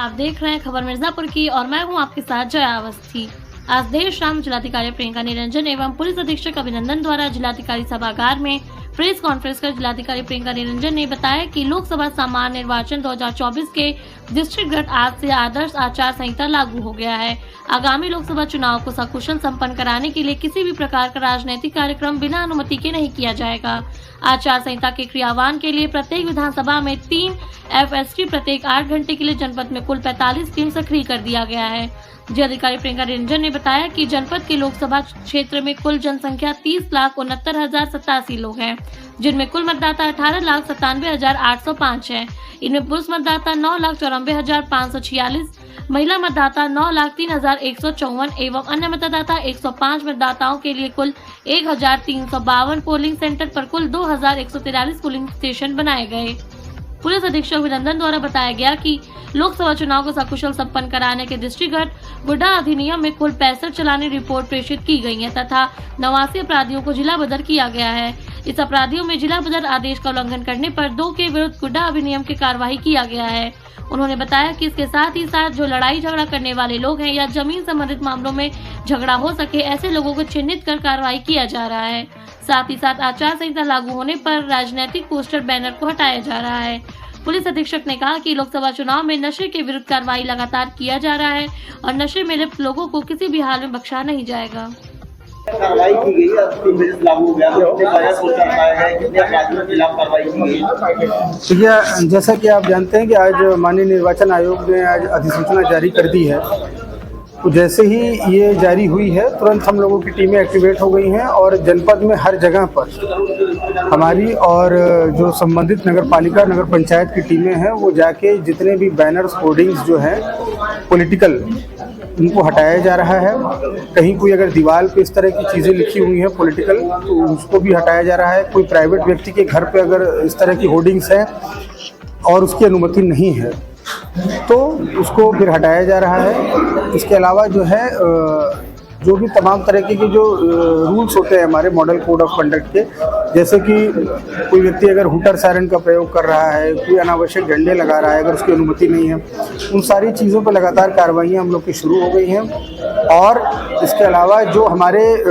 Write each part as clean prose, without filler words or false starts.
आप देख रहे हैं खबर मिर्जापुर की और मैं हूं आपके साथ जया अवस्थी। आज देर शाम जिलाधिकारी प्रियंका निरंजन एवं पुलिस अधीक्षक अभिनंदन द्वारा जिलाधिकारी सभागार में प्रेस कॉन्फ्रेंस कर जिलाधिकारी प्रियंका निरंजन ने बताया कि लोकसभा सामान्य निर्वाचन 2024 के दृष्टिगत आज से आदर्श आचार संहिता लागू हो गया है। आगामी लोकसभा चुनाव को सकुशल संपन्न कराने के लिए किसी भी प्रकार का राजनीतिक कार्यक्रम बिना अनुमति के नहीं किया जाएगा। आचार संहिता के क्रियान्वयन के लिए प्रत्येक विधानसभा में 3 FST प्रत्येक 8 घंटे के लिए जनपद में कुल 45 टीम सक्रिय कर दिया गया है। जिलाधिकारी प्रियंका निरंजन ने बताया कि जनपद के लोकसभा क्षेत्र में कुल जनसंख्या 30,69,087 लोग हैं, जिनमें कुल मतदाता 18,97,805 है। इनमें पुरुष मतदाता 9,94,546, महिला मतदाता 9,03,154 एवं अन्य मतदाता 105 मतदाताओं के लिए कुल 1,352 पोलिंग सेंटर पर कुल 2,143 पोलिंग स्टेशन बनाए गए। पुलिस अधीक्षक अभिनंदन द्वारा बताया गया कि लोकसभा चुनाव को सकुशल संपन्न कराने के दृष्टिगत गुड्डा अधिनियम में कुल 65 चालानी रिपोर्ट प्रेषित की गई है तथा 89 अपराधियों को जिला बदर किया गया है। इस अपराधियों में जिला बदर आदेश का उल्लंघन करने पर 2 के विरुद्ध गुड्डा अधिनियम की कार्रवाई किया गया है। उन्होंने बताया कि इसके साथ ही साथ जो लड़ाई झगड़ा करने वाले लोग हैं या जमीन संबंधित मामलों में झगड़ा हो सके ऐसे लोगों को चिन्हित कर कार्रवाई किया जा रहा है। साथ ही साथ आचार संहिता लागू होने पर राजनीतिक पोस्टर बैनर को हटाया जा रहा है। पुलिस अधीक्षक ने कहा कि लोकसभा चुनाव में नशे के विरुद्ध कार्रवाई लगातार किया जा रहा है और नशे में लिप्त लोगों को किसी भी हाल में बख्शा नहीं जाएगा। कार्रवाई की गई है, लागू हो गया, कितने अपराधियों के खिलाफ कार्रवाई की गई? देखिए, जैसा कि आप जानते हैं कि आज माननीय निर्वाचन आयोग ने आज अधिसूचना जारी कर दी है, तो जैसे ही ये जारी हुई है तुरंत हम लोगों की टीमें एक्टिवेट हो गई हैं और जनपद में हर जगह पर हमारी और जो संबंधित नगर पालिका नगर पंचायत की टीमें हैं वो जाके जितने भी बैनर्स होर्डिंग्स जो हैं पॉलिटिकल उनको हटाया जा रहा है। कहीं कोई अगर दीवार पे इस तरह की चीज़ें लिखी हुई हैं पॉलिटिकल तो उसको भी हटाया जा रहा है। कोई प्राइवेट व्यक्ति के घर पे अगर इस तरह की होर्डिंग्स हैं और उसकी अनुमति नहीं है तो उसको फिर हटाया जा रहा है। इसके अलावा जो है जो भी तमाम तरह के जो रूल्स होते हैं हमारे मॉडल कोड ऑफ कंडक्ट के, जैसे कि कोई व्यक्ति अगर हुटर सायरन का प्रयोग कर रहा है, कोई अनावश्यक झंडे लगा रहा है अगर उसकी अनुमति नहीं है, उन सारी चीज़ों पर लगातार कार्रवाइयाँ हम लोग की शुरू हो गई हैं। और इसके अलावा जो हमारे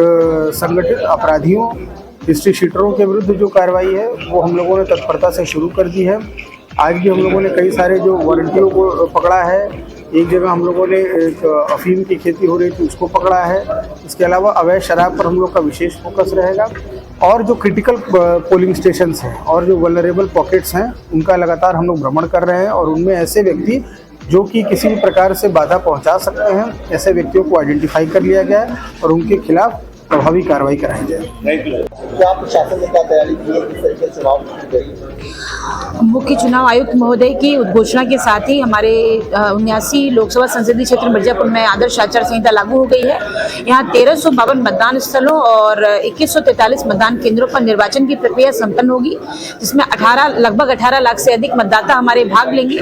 संगठित अपराधियों हिस्ट्री शीटरों के विरुद्ध जो कार्रवाई है वो हम लोगों ने तत्परता से शुरू कर दी है। आज भी हम लोगों ने कई सारे जो वारंटियों को पकड़ा है। एक जगह हम लोगों ने एक अफीम की खेती हो रही थी उसको पकड़ा है। इसके अलावा अवैध शराब पर हम लोग का विशेष फोकस रहेगा और जो क्रिटिकल पोलिंग स्टेशंस हैं और जो वल्नरेबल पॉकेट्स हैं उनका लगातार हम लोग भ्रमण कर रहे हैं और उनमें ऐसे व्यक्ति जो कि किसी भी प्रकार से बाधा पहुंचा सकते हैं ऐसे व्यक्तियों को आइडेंटिफाई कर लिया गया है और उनके खिलाफ प्रभावी कार्रवाई कराई जाए। क्या प्रशासन ने क्या तैयारी की है, किस तरीके से चुनाव की गई? मुख्य चुनाव आयुक्त महोदय की उद्घोषणा के साथ ही हमारे 79 लोकसभा संसदीय क्षेत्र मिर्जापुर में आदर्श आचार संहिता लागू हो गई है। यहाँ 1352 मतदान स्थलों और 2143 मतदान केंद्रों पर निर्वाचन की प्रक्रिया संपन्न होगी, जिसमें लगभग 18 लाख से अधिक मतदाता हमारे भाग लेंगे।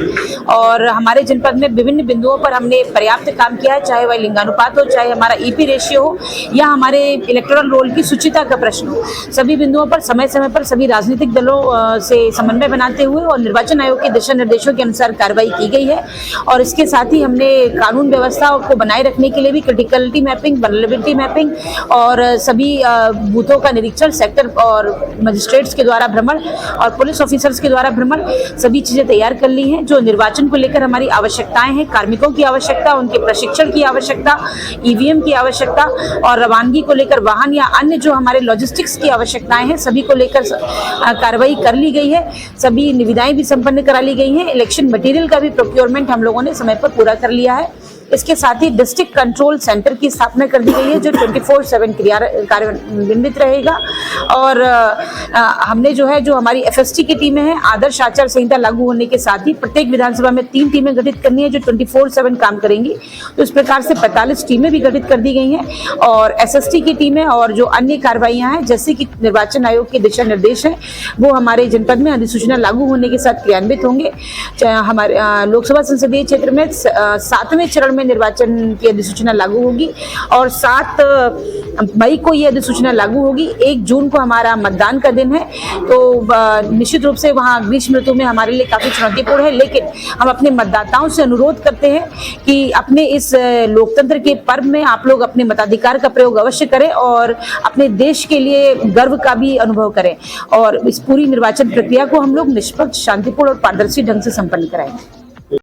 और हमारे जनपद में विभिन्न बिंदुओं पर हमने पर्याप्त काम किया है, चाहे वह लिंगानुपात हो, चाहे हमारा EP रेशियो हो या हमारे इलेक्टोरल रोल की सुचिता का प्रश्न हो। सभी बिंदुओं पर समय समय पर सभी राजनीतिक दलों से समन्वय बनाते हुए और निर्वाचन आयोग के दिशा निर्देशों के अनुसार कार्रवाई की गई है। और इसके साथ ही हमने कानून व्यवस्था को बनाए रखने के लिए भी क्रिटिकलिटी मैपिंग, वल्नरेबिलिटी मैपिंग और सभी बूथों का निरीक्षण, सेक्टर और मजिस्ट्रेट्स के द्वारा भ्रमण और पुलिस ऑफिसर्स के द्वारा भ्रमण, सभी चीजें तैयार कर ली हैं। जो निर्वाचन को लेकर हमारी आवश्यकताएं हैं, कार्मिकों की आवश्यकता, उनके प्रशिक्षण की आवश्यकता, EVM की आवश्यकता और रवानगी को लेकर वाहन या अन्य जो हमारे लॉजिस्टिक्स की आवश्यकताएं हैं सभी को लेकर कार्रवाई कर ली गई है। सभी निविदाएं भी संपन्न करा ली गई हैं। इलेक्शन मटेरियल का भी प्रोक्योरमेंट हम लोगों ने समय पर पूरा कर लिया है। इसके साथ ही डिस्ट्रिक्ट कंट्रोल सेंटर की स्थापना कर दी गई है जो 24/7 कार्यान्वित रहेगा। और हमने जो है जो हमारी FST की टीमें हैं, आदर्श आचार संहिता लागू होने के साथ ही प्रत्येक विधानसभा में 3 टीमें गठित करनी है जो 24/7 काम करेंगी। तो इस प्रकार से 45 टीमें भी गठित कर दी गई हैं और SST की टीमें और जो अन्य कार्रवाइयां हैं जैसे कि निर्वाचन आयोग के दिशा निर्देश हैं वो हमारे जनपद में अधिसूचना लागू होने के साथ क्रियान्वित होंगे। हमारे लोकसभा संसदीय क्षेत्र में 7वें चरण में निर्वाचन की अधिसूचना लागू होगी और 7 मई को ये अधिसूचना लागू होगी। 1 जून को हमारा मतदान का दिन है, तो निश्चित रूप से वहाँ ग्रीष्म ऋतु में हमारे लिए काफ़ी चुनौतीपूर्ण है, लेकिन हम अपने मतदाताओं से अनुरोध करते हैं कि अपने इस लोकतंत्र के पर्व में आप लोग अपने मताधिकार का प्रयोग अवश्य करें और अपने देश के लिए गर्व का भी अनुभव करें और इस पूरी निर्वाचन प्रक्रिया को हम लोग निष्पक्ष, शांतिपूर्ण और पारदर्शी ढंग से संपन्न कराएंगे।